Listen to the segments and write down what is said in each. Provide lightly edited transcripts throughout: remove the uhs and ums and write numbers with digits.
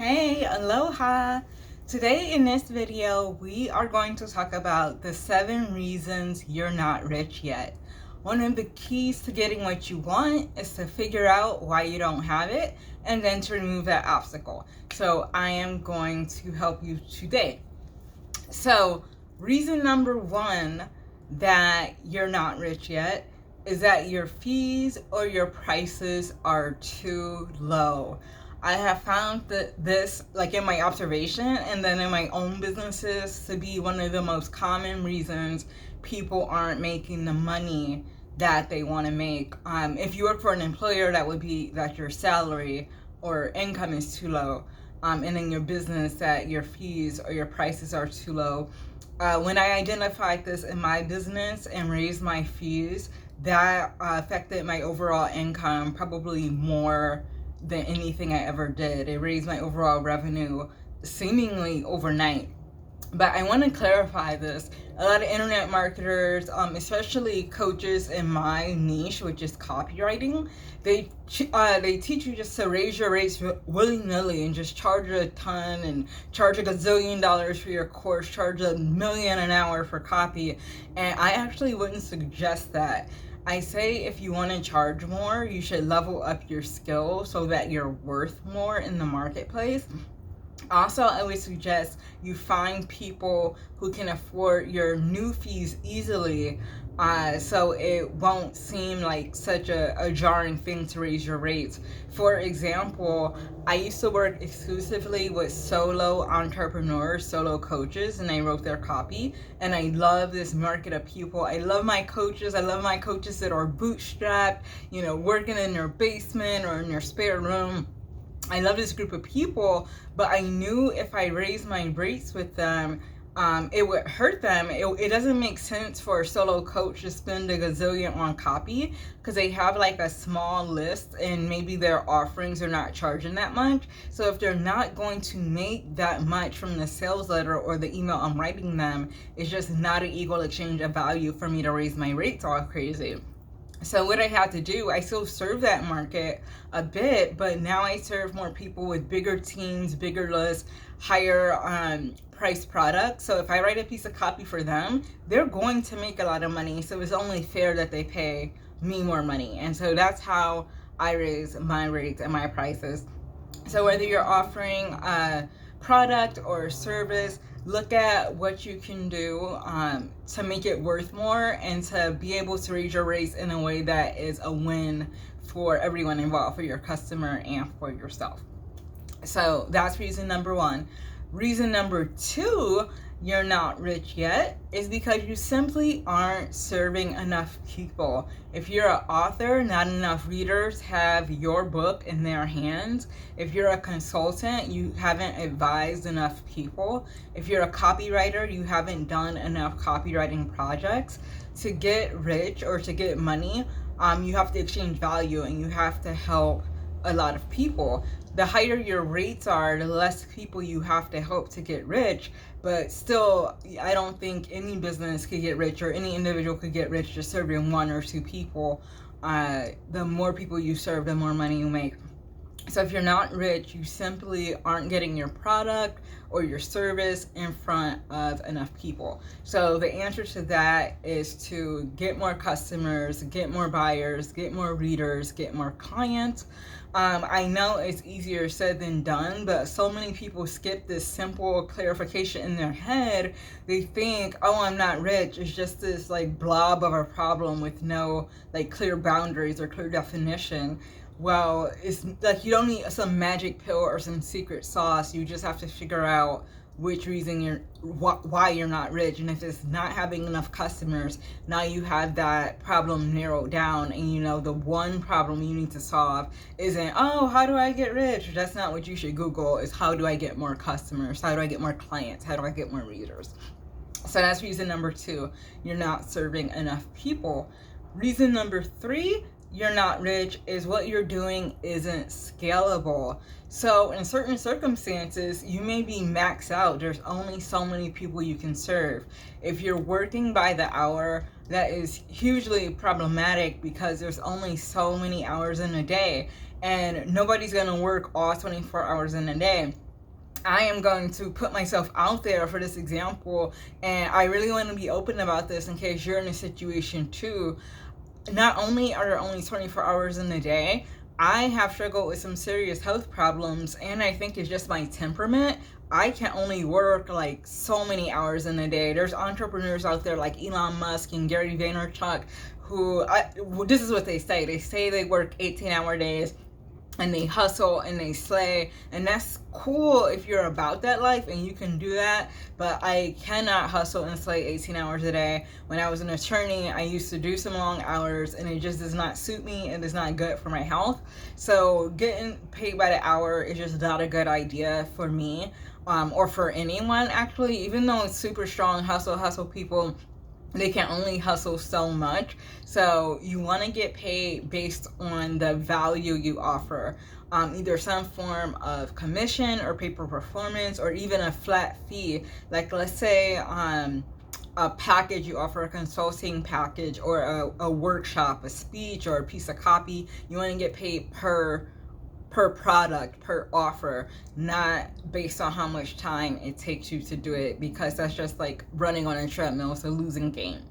Hey, aloha! Today in this video, we are going to talk about the 7 reasons you're not rich yet. One of the keys to getting what you want is to figure out why you don't have it and then to remove that obstacle. So I am going to help you today. So reason number 1 that you're not rich yet is that your fees or your prices are too low. I have found that this, like in my observation and then in my own businesses, to be one of the most common reasons people aren't making the money that they want to make. If you work for an employer, that would be that your salary or income is too low. And in your business, that your fees or your prices are too low. When I identified this in my business and raised my fees, that affected my overall income probably more than anything I ever did. It raised my overall revenue seemingly overnight. But I want to clarify this. A lot of internet marketers, especially coaches in my niche, which is copywriting, they teach you just to raise your rates willy-nilly and just charge a ton and charge a gazillion dollars for your course, charge $1 million an hour for copy. And I actually wouldn't suggest that. I say if you want to charge more, you should level up your skill so that you're worth more in the marketplace. Also, I would suggest you find people who can afford your new fees easily, so it won't seem like such a jarring thing to raise your rates. For example, I used to work exclusively with solo entrepreneurs, solo coaches, and I wrote their copy. And I love this market of people. I love my coaches. I love my coaches that are bootstrapped, working in their basement or in their spare room. I love this group of people, but I knew if I raised my rates with them, it would hurt them. It doesn't make sense for a solo coach to spend a gazillion on copy because they have like a small list and maybe their offerings are not charging that much. So if they're not going to make that much from the sales letter or the email I'm writing them, it's just not an equal exchange of value for me to raise my rates all crazy. So what I had to do, I still serve that market a bit, but now I serve more people with bigger teams, bigger lists, higher price products. So if I write a piece of copy for them, they're going to make a lot of money. So it's only fair that they pay me more money. And so that's how I raise my rates and my prices. So whether you're offering a product or a service, look at what you can do to make it worth more and to be able to raise your rates in a way that is a win for everyone involved, for your customer and for yourself. So that's reason number 1. Reason number 2 you're not rich yet is because you simply aren't serving enough people. If you're an author, not enough readers have your book in their hands. If you're a consultant, you haven't advised enough people. If you're a copywriter, you haven't done enough copywriting projects. To get rich or to get money, you have to exchange value and you have to help a lot of people. The higher your rates are, the less people you have to help to get rich. But still, I don't think any business could get rich or any individual could get rich just serving 1 or 2 people. The more people you serve, the more money you make. So if you're not rich, you simply aren't getting your product or your service in front of enough people. So the answer to that is to get more customers, get more buyers, get more readers, get more clients. I know it's easier said than done, but so many people skip this simple clarification in their head. They think, oh, I'm not rich. It's just this like blob of a problem with no like clear boundaries or clear definition. Well, it's like you don't need some magic pill or some secret sauce. You just have to figure out which reason why you're not rich. And if it's not having enough customers, now you have that problem narrowed down, and you know the one problem you need to solve isn't, oh, how do I get rich? That's not what you should Google. Is how do I get more customers? How do I get more clients? How do I get more readers? So that's reason number 2, you're not serving enough people. Reason number 3 you're not rich is what you're doing isn't scalable. So in certain circumstances, you may be maxed out. There's only so many people you can serve. If you're working by the hour, that is hugely problematic because there's only so many hours in a day, and nobody's gonna work all 24 hours in a day. I am going to put myself out there for this example, and I really want to be open about this in case you're in a situation too. Not only are there only 24 hours in the day, I have struggled with some serious health problems, and I think it's just my temperament. I can only work like so many hours in a day. There's entrepreneurs out there like Elon Musk and Gary Vaynerchuk who, this is what they say. They say they work 18-hour days and they hustle and they slay, and that's cool if you're about that life and you can do that. But I cannot hustle and slay 18 hours a day. When I was an attorney, I used to do some long hours, and it just does not suit me and is not good for my health. So getting paid by the hour is just not a good idea for me, or for anyone actually. Even though it's super strong hustle people, they can only hustle so much. So you want to get paid based on the value you offer, either some form of commission or pay per performance, or even a flat fee. Like, let's say a package you offer, a consulting package, or a workshop, a speech, or a piece of copy. You want to get paid per product, per offer, not based on how much time it takes you to do it, because that's just like running on a treadmill. It's a losing game.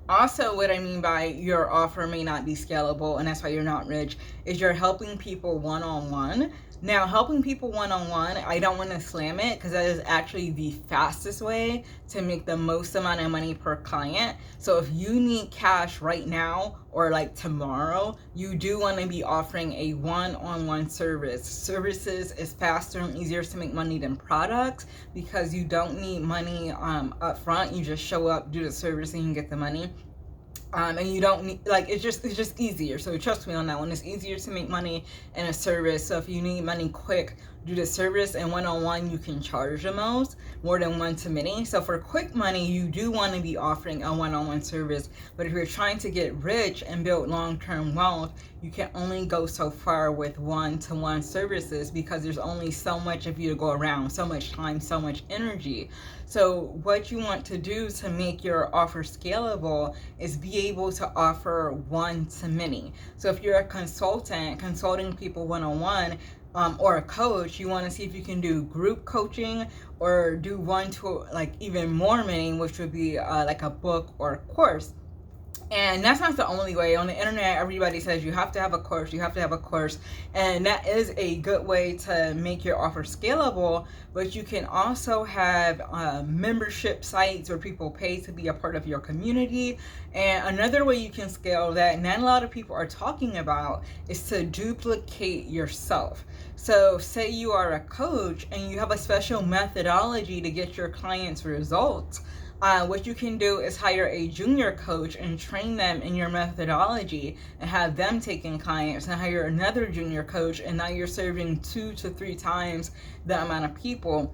Also, what I mean by your offer may not be scalable and that's why you're not rich is you're helping people one-on-one. Now, helping people one-on-one, I don't want to slam it, because that is actually the fastest way to make the most amount of money per client. So if you need cash right now or like tomorrow, you do want to be offering a one-on-one service. Services is faster and easier to make money than products, because you don't need money up front. You just show up, do the service, and you get the money. And you don't need, like, it's just easier. So trust me on that one. It's easier to make money in a service. So if you need money quick, do the service, and one-on-one you can charge the most, more than one-to-many. So for quick money, you do want to be offering a one-on-one service. But if you're trying to get rich and build long-term wealth, you can only go so far with one-to-one services, because there's only so much of you to go around, so much time, so much energy. So what you want to do to make your offer scalable is be able to offer one-to-many. So if you're a consultant, consulting people one-on-one, or a coach, you want to see if you can do group coaching, or do one to like even more many, which would be like a book or a course. And that's not the only way. On the internet, everybody says you have to have a course, you have to have a course. And that is a good way to make your offer scalable. But you can also have membership sites where people pay to be a part of your community. And another way you can scale that, not a lot of people are talking about, is to duplicate yourself. So say you are a coach and you have a special methodology to get your clients results. What you can do is hire a junior coach and train them in your methodology, and have them taking clients, and hire another junior coach, and now you're serving 2 to 3 times the amount of people.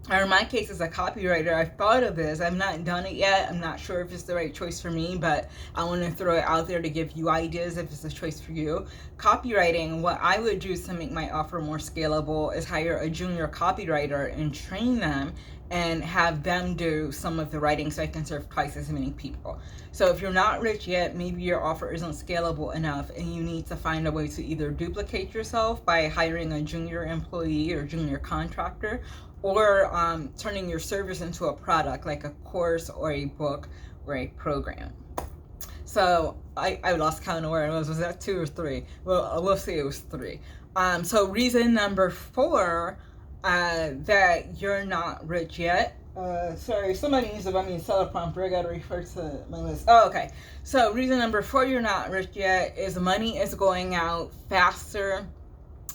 Or in my case, as a copywriter, I've thought of this. I've not done it yet. I'm not sure if it's the right choice for me, but I want to throw it out there to give you ideas if it's a choice for you. Copywriting, what I would do to make my offer more scalable is hire a junior copywriter and train them, and have them do some of the writing, so I can serve twice as many people. So if you're not rich yet, maybe your offer isn't scalable enough, and you need to find a way to either duplicate yourself by hiring a junior employee or junior contractor, or turning your service into a product, like a course or a book or a program. So I lost count of where it was. Was that 2 or 3? Well, we'll say it was 3. So reason number 4, that you're not rich yet. Sorry, somebody needs to buy me a teleprompter. I gotta refer to my list. Oh, okay. So reason number 4 you're not rich yet is money is going out faster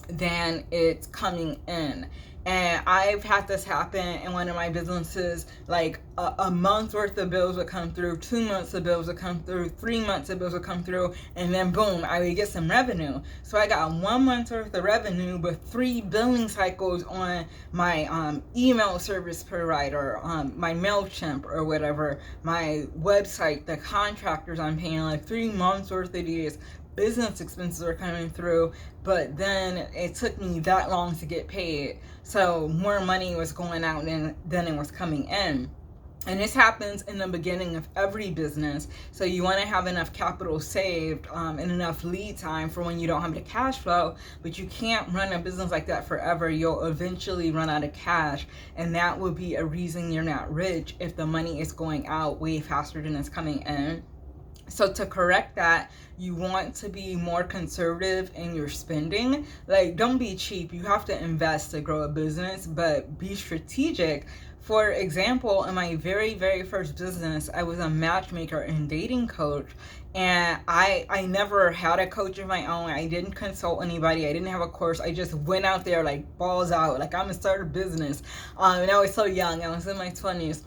than it's coming in. And I've had this happen in one of my businesses. Like a month's worth of bills would come through, 2 months of bills would come through, 3 months of bills would come through, and then boom, I would get some revenue. So I got 1 month's worth of revenue, but 3 billing cycles on my email service provider, my MailChimp or whatever, my website, the contractors I'm paying, like 3 months worth of these business expenses are coming through, but then it took me that long to get paid. So more money was going out than it was coming in. And this happens in the beginning of every business. So you want to have enough capital saved and enough lead time for when you don't have the cash flow, but you can't run a business like that forever. You'll eventually run out of cash, and that would be a reason you're not rich if the money is going out way faster than it's coming in. So to correct that, you want to be more conservative in your spending. Like, don't be cheap. You have to invest to grow a business, but be strategic. For example, in my very, very first business, I was a matchmaker and dating coach. And I never had a coach of my own. I didn't consult anybody. I didn't have a course. I just went out there like balls out. Like, I'm going to start a business. And I was so young. I was in my 20s.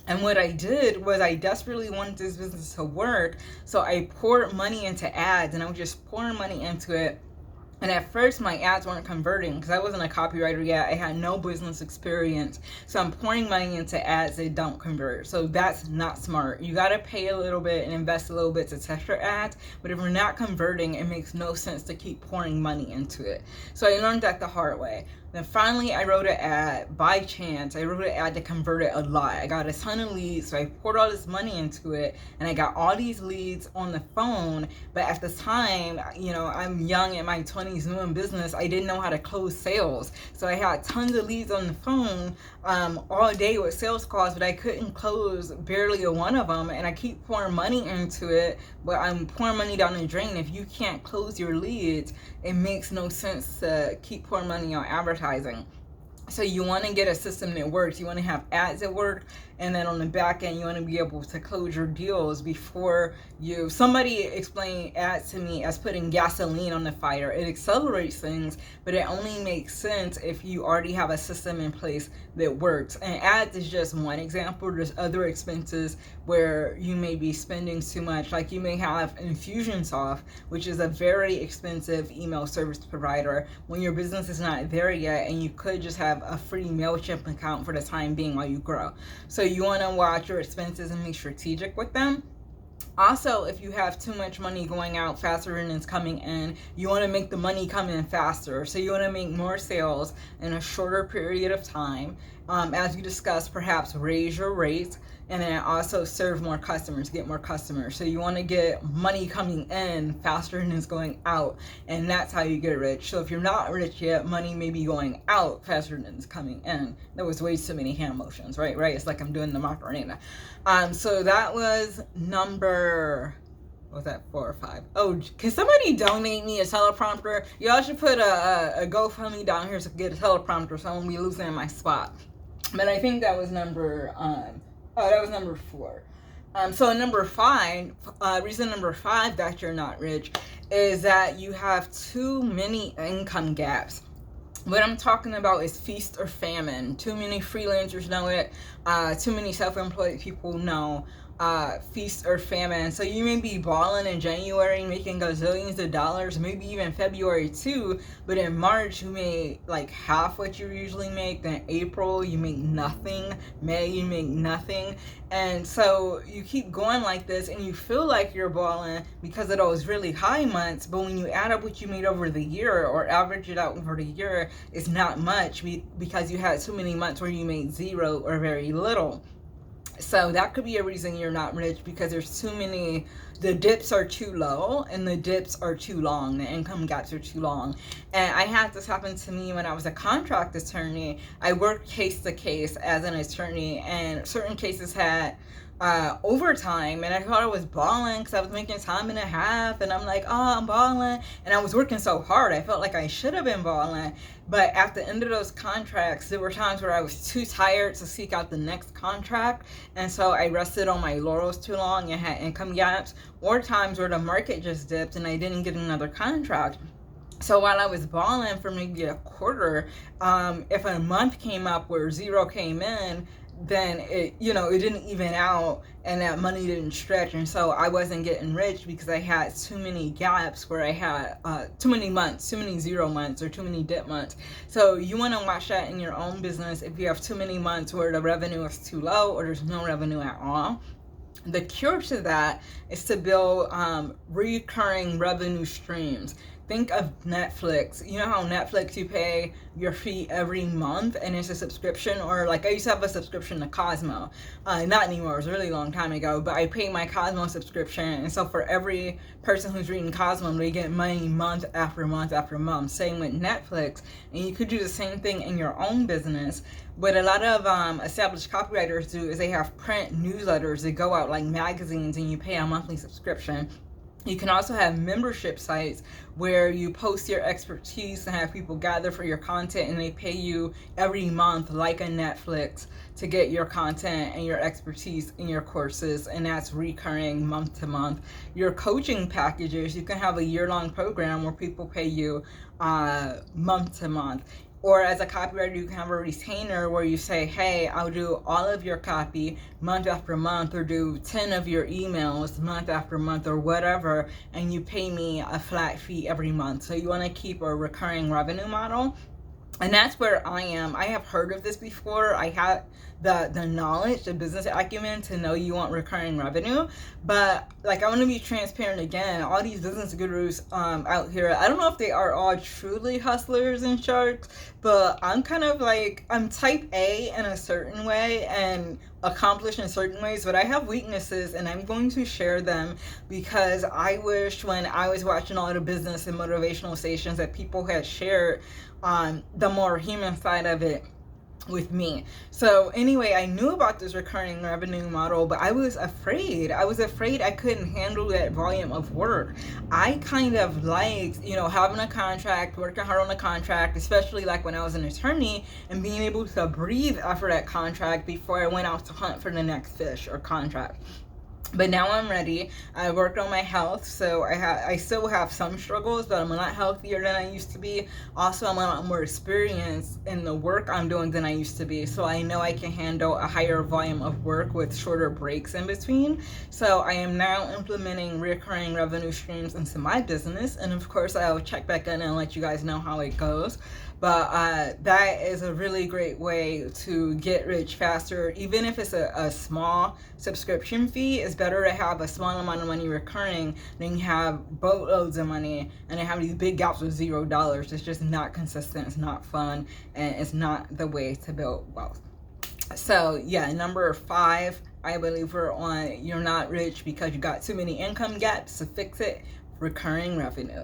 And what I did was I desperately wanted this business to work. So I poured money into ads, and I was just pouring money into it. And at first, my ads weren't converting because I wasn't a copywriter yet. I had no business experience. So I'm pouring money into ads that don't convert. So that's not smart. You got to pay a little bit and invest a little bit to test your ads. But if we're not converting, it makes no sense to keep pouring money into it. So I learned that the hard way. Then finally, I wrote an ad by chance. I wrote an ad that converted a lot. I got a ton of leads, so I poured all this money into it, and I got all these leads on the phone. But at the time, I'm young in my 20s, new in business. I didn't know how to close sales, so I had tons of leads on the phone all day with sales calls, but I couldn't close barely a one of them. And I keep pouring money into it, but I'm pouring money down the drain. If you can't close your leads, it makes no sense to keep pouring money on advertising. So you want to get a system that works. You want to have ads that work, and then on the back end, you want to be able to close your deals before you. Somebody explained ads to me as putting gasoline on the fire. It accelerates things, but it only makes sense if you already have a system in place that works. And ads is just one example. There's other expenses where you may be spending too much. Like, you may have Infusionsoft, which is a very expensive email service provider when your business is not there yet, and you could just have a free MailChimp account for the time being while you grow. So you want to watch your expenses and be strategic with them. Also, if you have too much money going out faster than it's coming in, you want to make the money come in faster. So you want to make more sales in a shorter period of time. As we discussed, perhaps raise your rates, and then also serve more customers, get more customers. So you want to get money coming in faster than it's going out, and that's how you get rich. So if you're not rich yet, money may be going out faster than it's coming in. That was way too many hand motions, right? It's like I'm doing the Macarena. So that was number... was that 4 or 5? Oh, can somebody donate me a teleprompter? Y'all should put a GoFundMe down here to get a teleprompter, so I won't be losing my spot. But I think that was number that was number 4. So number 5, reason number 5 that you're not rich is that you have too many income gaps. What I'm talking about is feast or famine. Too many freelancers know it. Too many self-employed people know feast or famine. So you may be balling in January, making gazillions of dollars, maybe even February too, but in March you make like half what you usually make. Then April you make nothing. May you make nothing. And so you keep going like this, and you feel like you're balling because of those really high months, but when you add up what you made over the year or average it out over the year, it's not much because you had too many months where you made zero or very little. So that could be a reason you're not rich, because there's too many, the dips are too low and the dips are too long. The income gaps are too long. And I had this happen to me when I was a contract attorney. I worked case to case as an attorney, and certain cases had overtime, and I thought I was balling because I was making time and a half, and I'm like, oh, I'm balling, and I was working so hard. I felt like I should have been balling, but at the end of those contracts, there were times where I was too tired to seek out the next contract, and so I rested on my laurels too long and had income gaps, or times where the market just dipped and I didn't get another contract. So while I was balling for maybe a quarter, if a month came up where zero came in, then it didn't even out, and that money didn't stretch, and so I wasn't getting rich because I had too many gaps where I had too many months, too many 0 months, or too many dip months. So you want to watch that in your own business. If you have too many months where the revenue is too low or there's no revenue at all, the cure to that is to build recurring revenue streams. Think of Netflix. You know how Netflix, you pay your fee every month and it's a subscription? Or like I used to have a subscription to Cosmo. Not anymore, it was a really long time ago, but I paid my Cosmo subscription, and so for every person who's reading Cosmo, they get money month after month after month. Same with Netflix. And you could do the same thing in your own business. What a lot of established copywriters do is they have print newsletters that go out like magazines, and you pay a monthly subscription. You can also have membership sites where you post your expertise and have people gather for your content, and they pay you every month like a Netflix to get your content and your expertise in your courses, and that's recurring month to month. Your coaching packages, you can have a year-long program where people pay you month to month. Or as a copywriter, you can have a retainer where you say, hey, I'll do all of your copy month after month, or do 10 of your emails month after month, or whatever, and you pay me a flat fee every month. So you want to keep a recurring revenue model. And that's where I am. I have heard of this before. I have the knowledge, the business acumen to know you want recurring revenue. But like, I want to be transparent again. All these business gurus out here, I don't know if they are all truly hustlers and sharks, but I'm kind of like, I'm type A in a certain way and accomplished in certain ways, but I have weaknesses, and I'm going to share them because I wish when I was watching all the business and motivational stations that people had shared the more human side of it with me. So anyway, I knew about this recurring revenue model, but I was afraid. I couldn't handle that volume of work. I kind of liked, having a contract, working hard on a contract, especially like when I was an attorney, and being able to breathe after that contract before I went out to hunt for the next fish or contract. But now I'm ready. I worked on my health, so I still have some struggles, but I'm a lot healthier than I used to be. Also, I'm a lot more experienced in the work I'm doing than I used to be, so I know I can handle a higher volume of work with shorter breaks in between. So I am now implementing recurring revenue streams into my business, and of course I'll check back in and let you guys know how it goes. But that is a really great way to get rich faster. Even if it's a small subscription fee, it's better to have a small amount of money recurring than you have boatloads of money and then have these big gaps with $0. It's just not consistent, it's not fun, and it's not the way to build wealth. So yeah, number 5, I believe we're on, you're not rich because you got too many income gaps. To fix it, recurring revenue.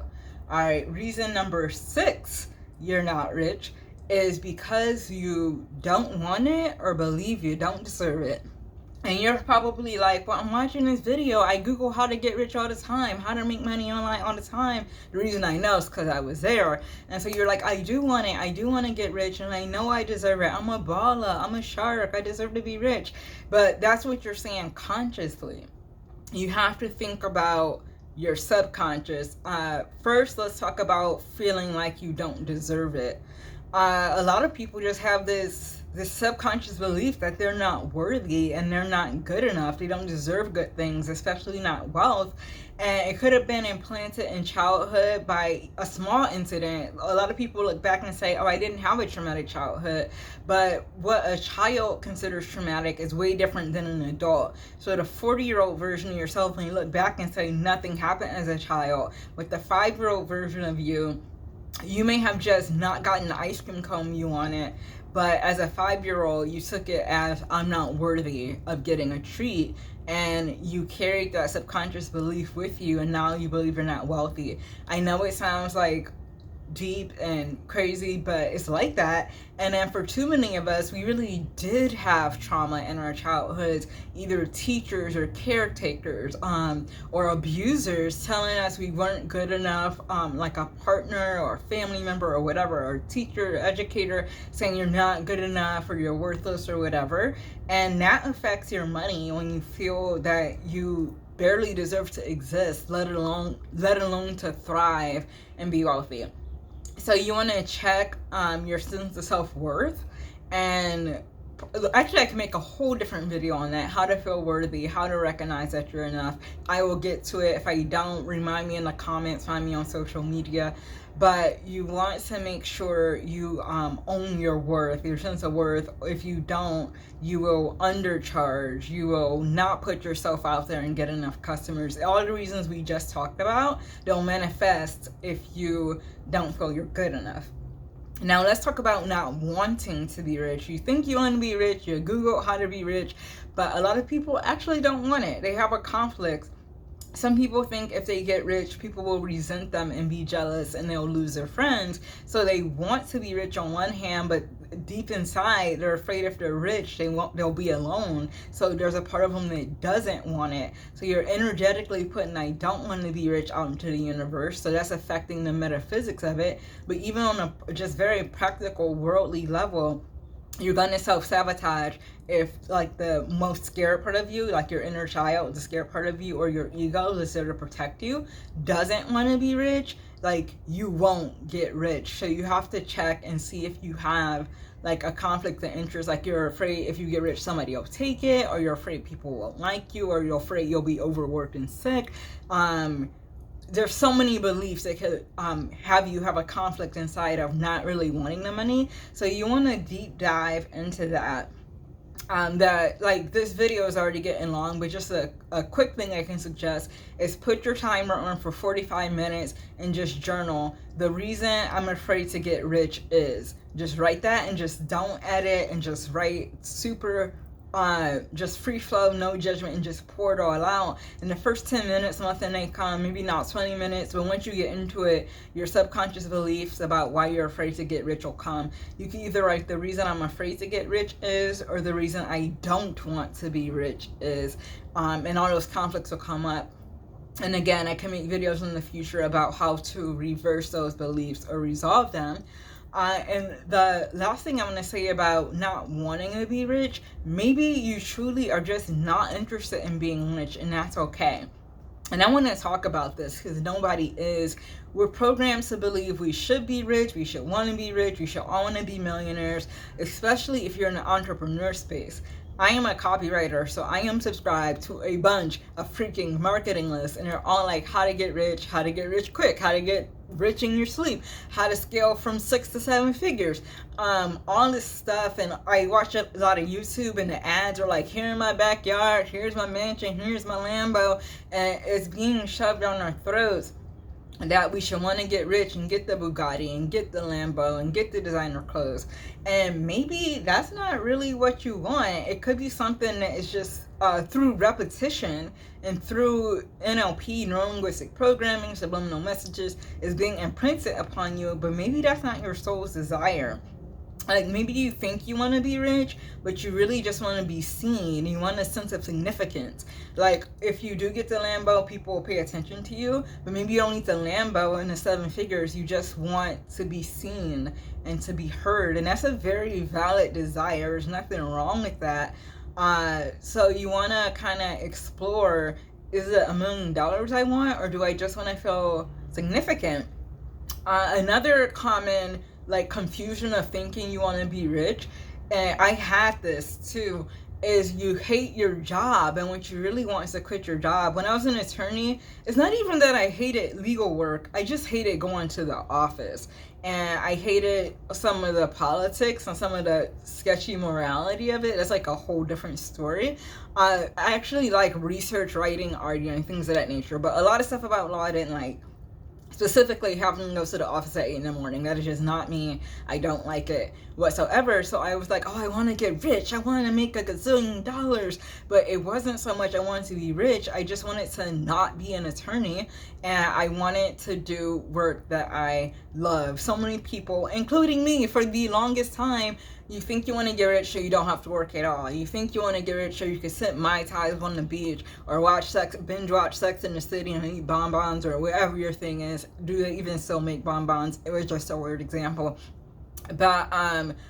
All right, reason number 6 you're not rich is because you don't want it or believe you don't deserve it. And you're probably like, well, I'm watching this video. I Google how to get rich all the time, how to make money online all the time. The reason I know is because I was there. And so you're like, I do want it. I do want to get rich, and I know I deserve it. I'm a baller. I'm a shark. I deserve to be rich. But that's what you're saying consciously. You have to think about your subconscious. First, let's talk about feeling like you don't deserve it. A lot of people just have this subconscious belief that they're not worthy and they're not good enough. They don't deserve good things, especially not wealth. And it could have been implanted in childhood by a small incident. A lot of people look back and say, oh, I didn't have a traumatic childhood. But what a child considers traumatic is way different than an adult. So the 40-year-old version of yourself, when you look back and say nothing happened as a child, with the 5-year-old version of you, you may have just not gotten the ice cream cone you wanted, but as a 5-year-old, you took it as, I'm not worthy of getting a treat, and you carried that subconscious belief with you, and now you believe you're not wealthy. I know it sounds like deep and crazy, but it's like that. And then for too many of us, we really did have trauma in our childhoods, either teachers or caretakers or abusers telling us we weren't good enough, like a partner or a family member or whatever, or teacher, educator saying you're not good enough or you're worthless or whatever. And that affects your money when you feel that you barely deserve to exist, let alone to thrive and be wealthy. So you want to check your sense of self-worth and actually I can make a whole different video on that, how to feel worthy, how to recognize that you're enough. I will get to it. If I don't, remind me in the comments, find me on social media. But you want to make sure you own your worth, your sense of worth. If you don't, you will undercharge, you will not put yourself out there and get enough customers. All the reasons we just talked about, they'll manifest if you don't feel you're good enough. Now let's talk about not wanting to be rich. You think you want to be rich, you Google how to be rich, but a lot of people actually don't want it. They have a conflict. Some people think if they get rich, people will resent them and be jealous and they'll lose their friends. So they want to be rich on one hand, but deep inside, they're afraid if they're rich, they'll be alone. So there's a part of them that doesn't want it. So you're energetically putting I don't want to be rich out into the universe. So that's affecting the metaphysics of it. But even on a just very practical, worldly level, you're going to self-sabotage if like the most scared part of you, like your inner child, the scared part of you, or your ego that's there to protect you, doesn't want to be rich. Like, you won't get rich. So you have to check and see if you have like a conflict of interest, like you're afraid if you get rich somebody will take it, or you're afraid people won't like you, or you're afraid you'll be overworked and sick. There's so many beliefs that could have you have a conflict inside of not really wanting the money. So you want to deep dive into that. That, like, this video is already getting long, but just a quick thing I can suggest is put your timer on for 45 minutes and just journal. The reason I'm afraid to get rich is, just write that and just don't edit, and just write super just free flow, no judgment, and just pour it all out. In the first 10 minutes, nothing may come, maybe not 20 minutes, but once you get into it, your subconscious beliefs about why you're afraid to get rich will come. You can either write the reason I'm afraid to get rich is, or the reason I don't want to be rich is, and all those conflicts will come up. And again, I can make videos in the future about how to reverse those beliefs or resolve them. And the last thing I'm going to say about not wanting to be rich, maybe you truly are just not interested in being rich, and that's okay. And I want to talk about this because nobody is. We're programmed to believe we should be rich, we should want to be rich, we should all want to be millionaires, especially if you're in the entrepreneur space. I am a copywriter, so I am subscribed to a bunch of freaking marketing lists, and they're all like how to get rich quick, how to get rich in your sleep, how to scale from 6 to 7 figures, all this stuff. And I watch a lot of YouTube, and the ads are like, here in my backyard, here's my mansion, here's my Lambo, and it's being shoved down our throats that we should want to get rich and get the Bugatti and get the Lambo and get the designer clothes. And maybe that's not really what you want. It could be something that is just through repetition and through NLP, neuro-linguistic programming, subliminal messages, is being imprinted upon you, but maybe that's not your soul's desire. Like, maybe you think you want to be rich, but you really just want to be seen. You want a sense of significance. Like, if you do get the Lambo, people will pay attention to you, but maybe you don't need the Lambo and the 7 figures. You just want to be seen and to be heard. And that's a very valid desire. There's nothing wrong with that. So you want to kind of explore, is it $1 million I want, or do I just want to feel significant? Another common confusion of thinking you want to be rich, and I had this too, is you hate your job, and what you really want is to quit your job. When I was an attorney, it's not even that I hated legal work, I just hated going to the office, and I hated some of the politics and some of the sketchy morality of it. That's like a whole different story. I actually like research, writing, arguing, things of that nature, but a lot of stuff about law I didn't like. Specifically having to go to the office at 8 in the morning. That is just not me. I don't like it whatsoever. So I was like, oh, I want to get rich. I want to make $1 gazillion. But it wasn't so much I wanted to be rich. I just wanted to not be an attorney. And I wanted to do work that I love. So many people, including me, for the longest time, you think you want to get rich so you don't have to work at all. You think you want to get rich so you can sip Mai Tais on the beach, or binge watch Sex in the City and eat bonbons, or whatever your thing is. Do they even still make bonbons? It was just a weird example. But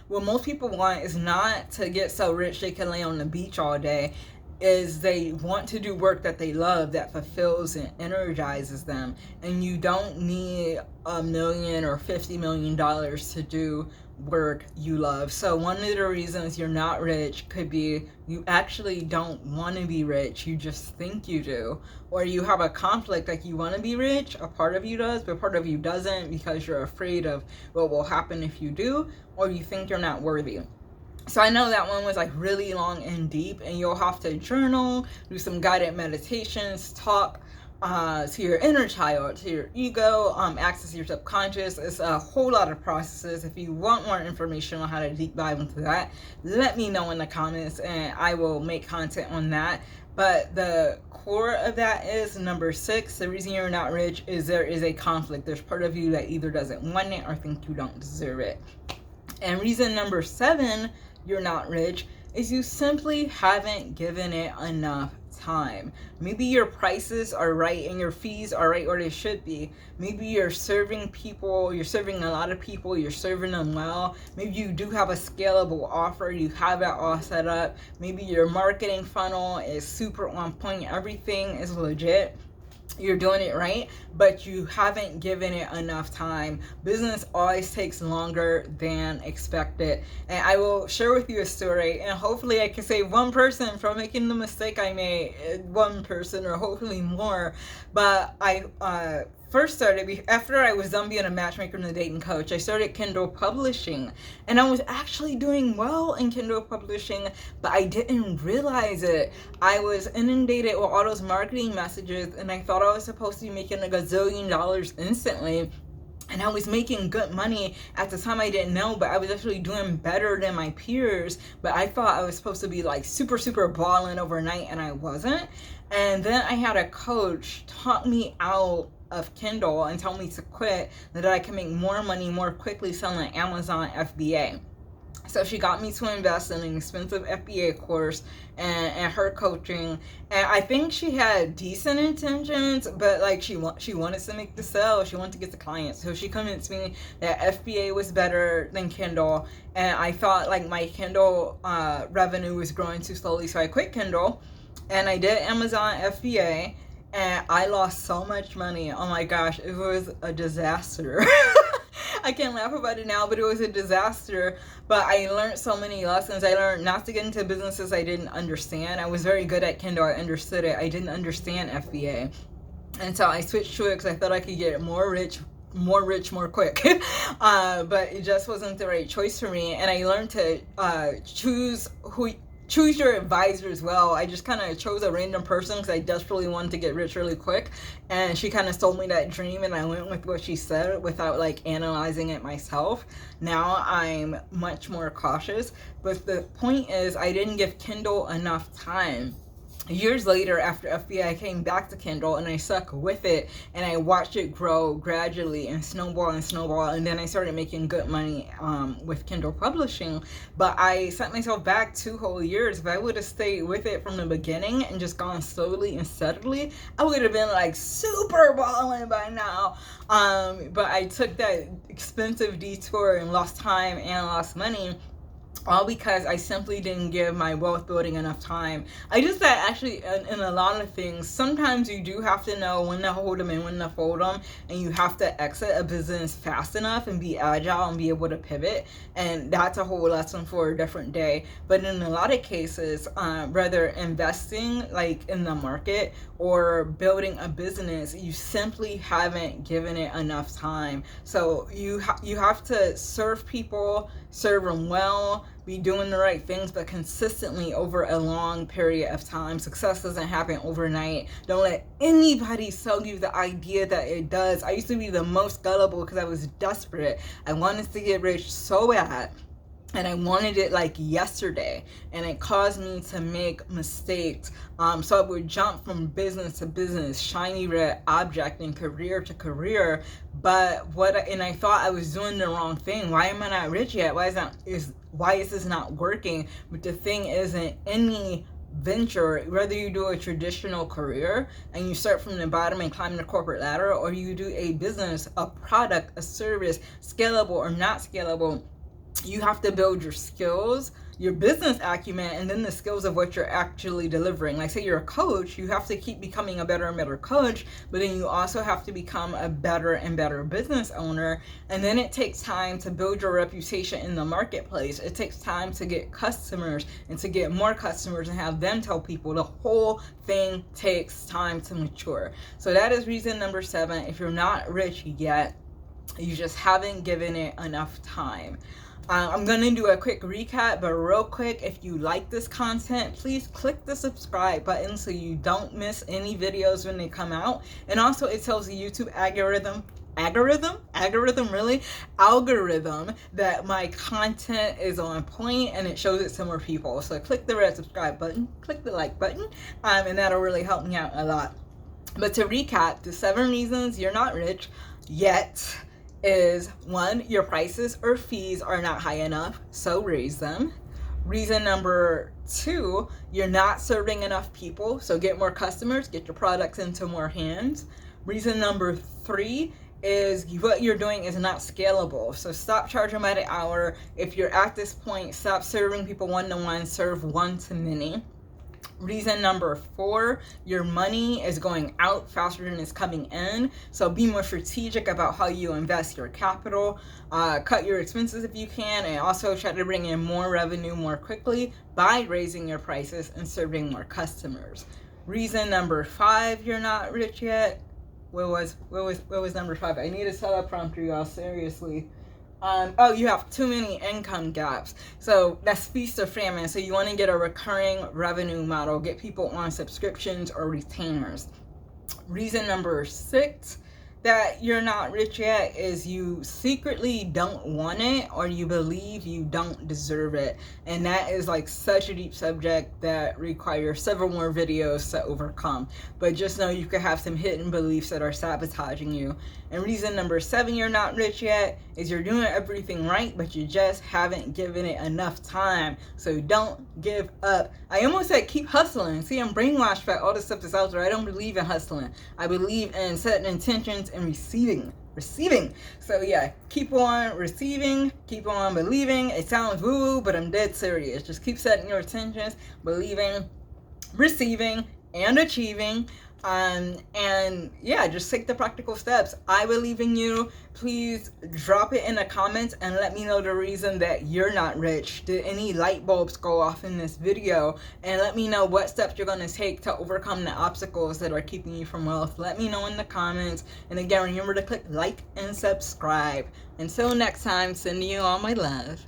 what most people want is not to get so rich they can lay on the beach all day. Is they want to do work that they love, that fulfills and energizes them. And you don't need $1 million or $50 million to do work you love. So one of the reasons you're not rich could be you actually don't want to be rich, you just think you do. Or you have a conflict, like you want to be rich, a part of you does, but part of you doesn't because you're afraid of what will happen if you do, or you think you're not worthy. So I know that one was like really long and deep, and you'll have to journal, do some guided meditations, talk to your inner child, to your ego, access your subconscious. It's a whole lot of processes. If you want more information on how to deep dive into that, let me know in the comments and I will make content on that. But the core of that is number 6. The reason you're not rich is there is a conflict. There's part of you that either doesn't want it or think you don't deserve it. And reason number 7 you're not rich is you simply haven't given it enough time. Maybe your prices are right and your fees are right where they should be. Maybe you're serving people, you're serving a lot of people, you're serving them well. Maybe you do have a scalable offer, you have it all set up. Maybe your marketing funnel is super on point, everything is legit. You're doing it right, but you haven't given it enough time. Business always takes longer than expected. And I will share with you a story, and hopefully I can save one person from making the mistake I made. One person, or hopefully more. But I first started, after I was done being a matchmaker and a dating coach, I started Kindle publishing, and I was actually doing well in Kindle publishing, but I didn't realize it. I was inundated with all those marketing messages, and I thought I was supposed to be making like $1 zillion instantly. And I was making good money. At the time I didn't know, but I was actually doing better than my peers. But I thought I was supposed to be like super balling overnight, and I wasn't. And then I had a coach talk me out of Kindle and tell me to quit, that I can make more money more quickly selling Amazon FBA. So she got me to invest in an expensive FBA course and her coaching. And I think she had decent intentions, but like she wanted to make the sale. She wanted to get the clients. So she convinced me that FBA was better than Kindle. And I thought like my Kindle revenue was growing too slowly. So I quit Kindle and I did Amazon FBA. And I lost so much money. Oh my gosh, it was a disaster. I can't laugh about it now, but it was a disaster. But I learned so many lessons. I learned not to get into businesses I didn't understand. I was very good at Kindle. I understood it. I didn't understand FBA. And so I switched to it because I thought I could get more rich more quick. But it just wasn't the right choice for me. And I learned to choose your advisor as well. I just kind of chose a random person because I desperately wanted to get rich really quick, and she kind of sold me that dream, and I went with what she said without like analyzing it myself. Now I'm much more cautious, but the point is I didn't give Kindle enough time. Years later, after FBA, I came back to Kindle and I stuck with it, and I watched it grow gradually and snowball, and then I started making good money with Kindle publishing. But I set myself back 2 whole years. If I would have stayed with it from the beginning and just gone slowly and steadily, I would have been like super balling by now. But I took that expensive detour and lost time and lost money, all because I simply didn't give my wealth building enough time. I just that actually in a lot of things, sometimes you do have to know when to hold them and when to fold them, and you have to exit a business fast enough and be agile and be able to pivot, and that's a whole lesson for a different day. But in a lot of cases, whether investing like in the market or building a business, you simply haven't given it enough time. So you have to serve people, serve them well, be doing the right things, but consistently over a long period of time. Success doesn't happen overnight. Don't let anybody sell you the idea that it does. I used to be the most gullible because I was desperate. I wanted to get rich so bad, and I wanted it like yesterday, and it caused me to make mistakes. So I would jump from business to business, shiny red object, and career to career. But I thought I was doing the wrong thing. Why am I not rich yet? Why is this not working? But the thing is, in any venture, whether you do a traditional career and you start from the bottom and climb the corporate ladder, or you do a business, a product, a service, scalable or not scalable, You have to build your skills, your business acumen, and then the skills of what you're actually delivering. Like, say you're a coach, you have to keep becoming a better and better coach, but then you also have to become a better and better business owner. And then it takes time to build your reputation in the marketplace. It takes time to get customers and to get more customers and have them tell people. The whole thing takes time to mature. So that is reason number 7. If you're not rich yet, you just haven't given it enough time. I'm going to do a quick recap, but real quick, if you like this content, please click the subscribe button so you don't miss any videos when they come out. And also it tells the YouTube algorithm that my content is on point, and it shows it to more people. So click the red subscribe button, click the like button, and that'll really help me out a lot. But to recap, the 7 reasons you're not rich yet is 1, your prices or fees are not high enough, so raise them. Reason number 2, you're not serving enough people, so get more customers, get your products into more hands. Reason number 3 is what you're doing is not scalable, so stop charging by the hour. If you're at this point, stop serving people one-to-one, serve one-to-many. Reason number 4, your money is going out faster than it's coming in. So be more strategic about how you invest your capital. Cut your expenses if you can, and also try to bring in more revenue more quickly by raising your prices and serving more customers. Reason number 5, you're not rich yet. What was number 5? I need a teleprompter, y'all, seriously. You have too many income gaps. So that's feast or famine. So you want to get a recurring revenue model, get people on subscriptions or retainers. Reason number 6 that you're not rich yet is you secretly don't want it, or you believe you don't deserve it. And that is like such a deep subject that requires several more videos to overcome. But just know you could have some hidden beliefs that are sabotaging you. And reason number 7 you're not rich yet is you're doing everything right, but you just haven't given it enough time. So don't give up. I almost said keep hustling. See, I'm brainwashed by all the stuff that's out there. I don't believe in hustling. I believe in setting intentions and receiving. So yeah, keep on receiving, keep on believing. It sounds woo-woo, but I'm dead serious. Just keep setting your intentions, believing, receiving, and achieving. And yeah, just take the practical steps. I believe in you. Please drop it in the comments and let me know the reason that you're not rich. Did any light bulbs go off in this video? And let me know what steps you're going to take to overcome the obstacles that are keeping you from wealth. Let me know in the comments. And again, remember to click like and subscribe. Until next time, sending you all my love.